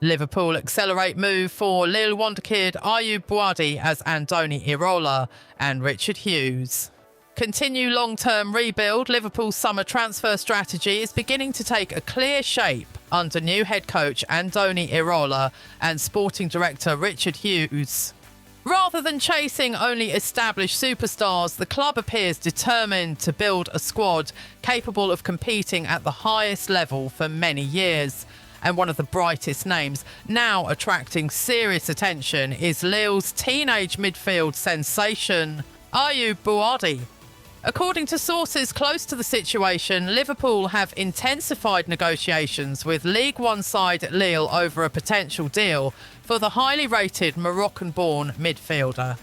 Liverpool accelerate move for Lille wonderkid Ayub Buardi as Andoni Iraola and Richard Hughes. Continue long-term rebuild. Liverpool's summer transfer strategy is beginning to take a clear shape under new head coach Andoni Iraola and sporting director Richard Hughes. Rather than chasing only established superstars, the club appears determined to build a squad capable of competing at the highest level for many years. And one of the brightest names now attracting serious attention is Lille's teenage midfield sensation, Ayub Buardi. According to sources close to the situation, Liverpool have intensified negotiations with League One side Lille over a potential deal for the highly rated Moroccan-born midfielder.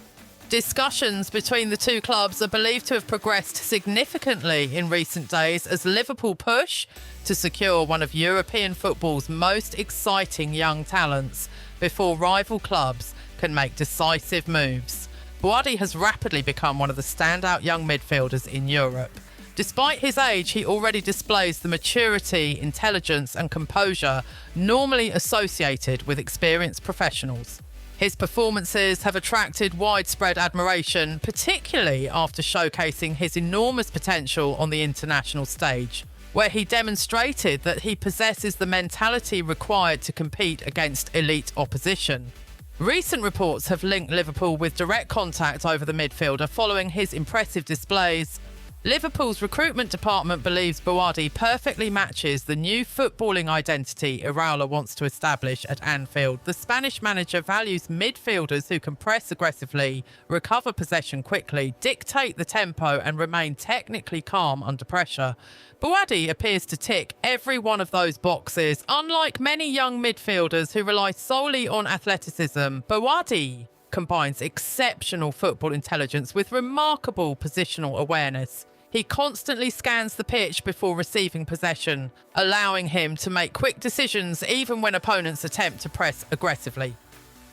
Discussions between the two clubs are believed to have progressed significantly in recent days as Liverpool push to secure one of European football's most exciting young talents before rival clubs can make decisive moves. Buardi has rapidly become one of the standout young midfielders in Europe. Despite his age, he already displays the maturity, intelligence and composure normally associated with experienced professionals. His performances have attracted widespread admiration, particularly after showcasing his enormous potential on the international stage, where he demonstrated that he possesses the mentality required to compete against elite opposition. Recent reports have linked Liverpool with direct contact over the midfielder following his impressive displays. Liverpool's recruitment department believes Buardi perfectly matches the new footballing identity Iraola wants to establish at Anfield. The Spanish manager values midfielders who can press aggressively, recover possession quickly, dictate the tempo and remain technically calm under pressure. Buardi appears to tick every one of those boxes. Unlike many young midfielders who rely solely on athleticism, Buardi combines exceptional football intelligence with remarkable positional awareness. He constantly scans the pitch before receiving possession, allowing him to make quick decisions even when opponents attempt to press aggressively.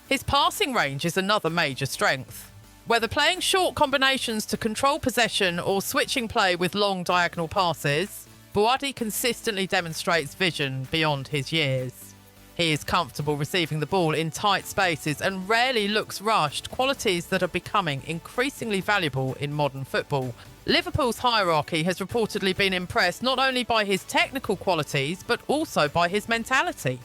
His passing range is another major strength. Whether playing short combinations to control possession or switching play with long diagonal passes, Buardi consistently demonstrates vision beyond his years. He is comfortable receiving the ball in tight spaces and rarely looks rushed, qualities that are becoming increasingly valuable in modern football. Liverpool's hierarchy has reportedly been impressed not only by his technical qualities, but also by his mentality.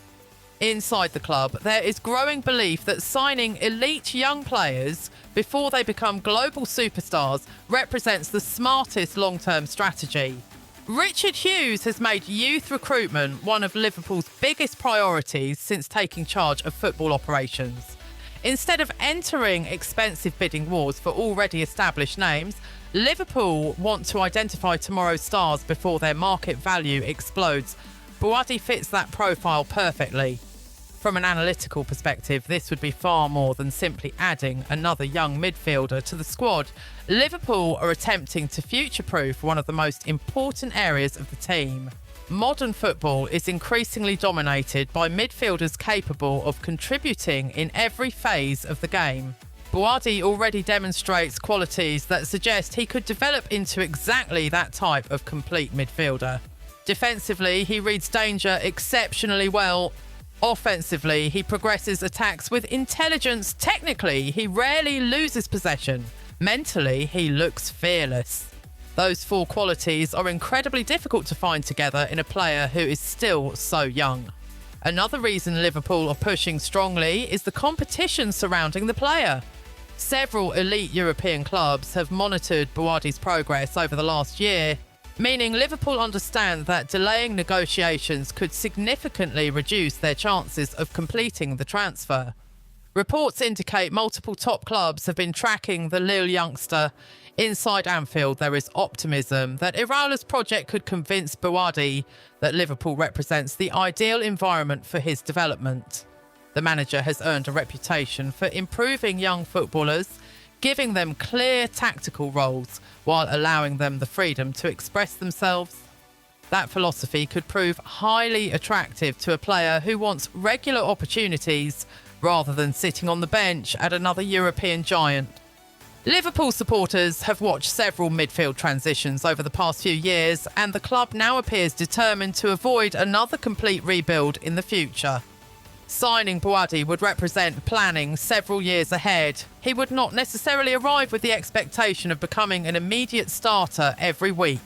Inside the club, there is growing belief that signing elite young players before they become global superstars represents the smartest long-term strategy. Richard Hughes has made youth recruitment one of Liverpool's biggest priorities since taking charge of football operations. Instead of entering expensive bidding wars for already established names, Liverpool want to identify tomorrow's stars before their market value explodes. Buardi fits that profile perfectly. From an analytical perspective, this would be far more than simply adding another young midfielder to the squad. Liverpool are attempting to future-proof one of the most important areas of the team. Modern football is increasingly dominated by midfielders capable of contributing in every phase of the game. Buardi already demonstrates qualities that suggest he could develop into exactly that type of complete midfielder. Defensively, he reads danger exceptionally well. Offensively, he progresses attacks with intelligence. Technically, he rarely loses possession. Mentally, he looks fearless. Those four qualities are incredibly difficult to find together in a player who is still so young. Another reason Liverpool are pushing strongly is the competition surrounding the player. Several elite European clubs have monitored Buardi's progress over the last year, meaning Liverpool understand that delaying negotiations could significantly reduce their chances of completing the transfer. Reports indicate multiple top clubs have been tracking the Lille youngster. Inside Anfield, there is optimism that Iraola's project could convince Buardi that Liverpool represents the ideal environment for his development. The manager has earned a reputation for improving young footballers, giving them clear tactical roles while allowing them the freedom to express themselves. That philosophy could prove highly attractive to a player who wants regular opportunities rather than sitting on the bench at another European giant. Liverpool supporters have watched several midfield transitions over the past few years, and the club now appears determined to avoid another complete rebuild in the future. Signing Buardi would represent planning several years ahead. He would not necessarily arrive with the expectation of becoming an immediate starter every week.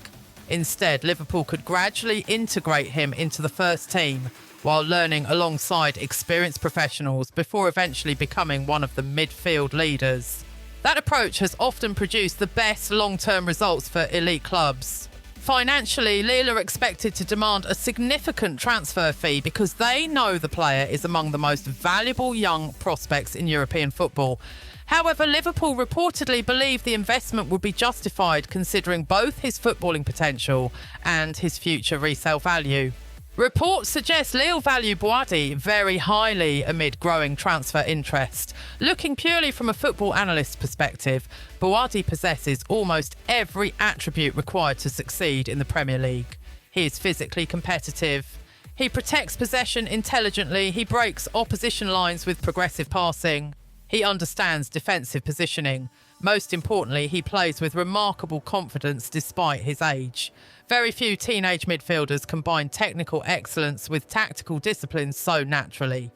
Instead, Liverpool could gradually integrate him into the first team while learning alongside experienced professionals before eventually becoming one of the midfield leaders. That approach has often produced the best long-term results for elite clubs. Financially, Lille are expected to demand a significant transfer fee because they know the player is among the most valuable young prospects in European football. However, Liverpool reportedly believe the investment would be justified considering both his footballing potential and his future resale value. Reports suggest Lille value Buardi very highly amid growing transfer interest. Looking purely from a football analyst's perspective, Buardi possesses almost every attribute required to succeed in the Premier League. He is physically competitive. He protects possession intelligently. He breaks opposition lines with progressive passing. He understands defensive positioning. Most importantly, he plays with remarkable confidence despite his age. Very few teenage midfielders combine technical excellence with tactical discipline so naturally.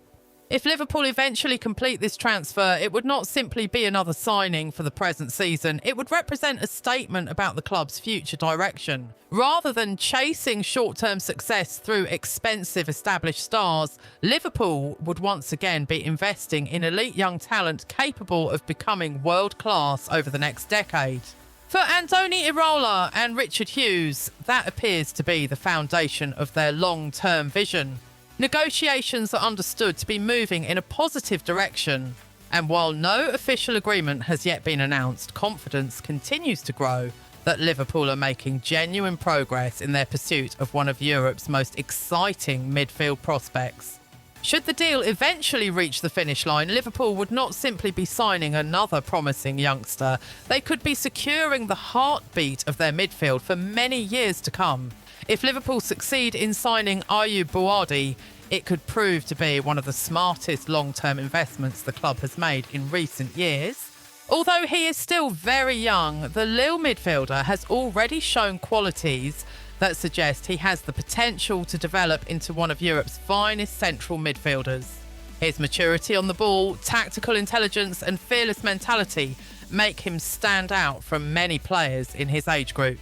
If Liverpool eventually complete this transfer, it would not simply be another signing for the present season. It would represent a statement about the club's future direction. Rather than chasing short-term success through expensive established stars, Liverpool would once again be investing in elite young talent capable of becoming world-class over the next decade. For Andoni Iraola and Richard Hughes, that appears to be the foundation of their long-term vision. Negotiations are understood to be moving in a positive direction, and while no official agreement has yet been announced, confidence continues to grow that Liverpool are making genuine progress in their pursuit of one of Europe's most exciting midfield prospects. Should the deal eventually reach the finish line, Liverpool would not simply be signing another promising youngster. They could be securing the heartbeat of their midfield for many years to come. If Liverpool succeed in signing Ayub Buardi, it could prove to be one of the smartest long-term investments the club has made in recent years. Although he is still very young, the Lille midfielder has already shown qualities that suggest he has the potential to develop into one of Europe's finest central midfielders. His maturity on the ball, tactical intelligence and fearless mentality make him stand out from many players in his age group.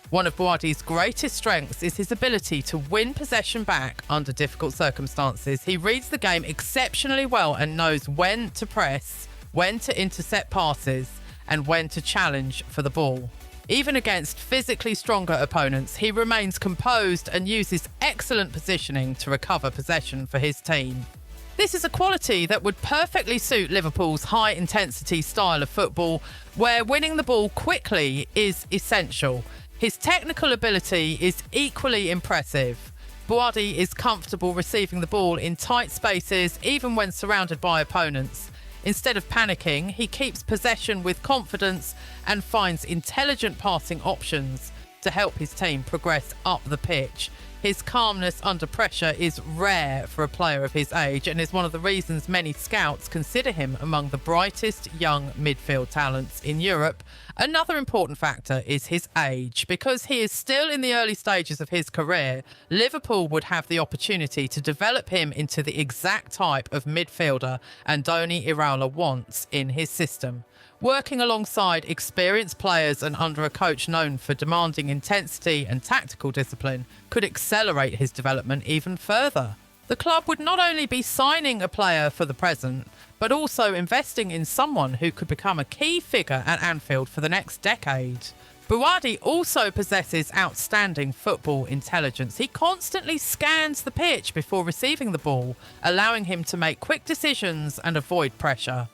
One of Buardi's greatest strengths is his ability to win possession back under difficult circumstances. He reads the game exceptionally well and knows when to press, when to intercept passes, and when to challenge for the ball. Even against physically stronger opponents, he remains composed and uses excellent positioning to recover possession for his team. This is a quality that would perfectly suit Liverpool's high-intensity style of football, where winning the ball quickly is essential. His technical ability is equally impressive. Buardi is comfortable receiving the ball in tight spaces, even when surrounded by opponents. Instead of panicking, he keeps possession with confidence and finds intelligent passing options to help his team progress up the pitch. His calmness under pressure is rare for a player of his age and is one of the reasons many scouts consider him among the brightest young midfield talents in Europe. Another important factor is his age. Because he is still in the early stages of his career, Liverpool would have the opportunity to develop him into the exact type of midfielder Andoni Iraola wants in his system. Working alongside experienced players and under a coach known for demanding intensity and tactical discipline could accelerate his development even further. The club would not only be signing a player for the present, but also investing in someone who could become a key figure at Anfield for the next decade. Buardi also possesses outstanding football intelligence. He constantly scans the pitch before receiving the ball, allowing him to make quick decisions and avoid pressure.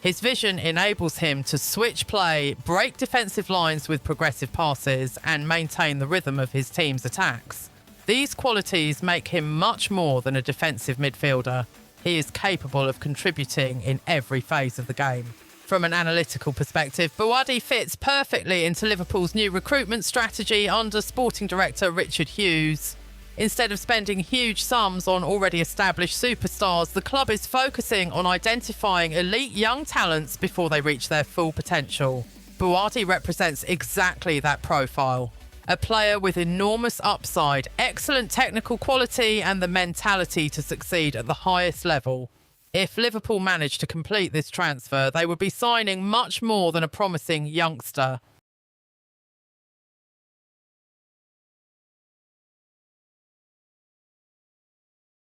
His vision enables him to switch play, break defensive lines with progressive passes, and maintain the rhythm of his team's attacks. These qualities make him much more than a defensive midfielder. He is capable of contributing in every phase of the game. From an analytical perspective, Buardi fits perfectly into Liverpool's new recruitment strategy under sporting director Richard Hughes. Instead of spending huge sums on already established superstars, the club is focusing on identifying elite young talents before they reach their full potential. Buardi represents exactly that profile. A player with enormous upside, excellent technical quality and the mentality to succeed at the highest level. If Liverpool managed to complete this transfer, they would be signing much more than a promising youngster.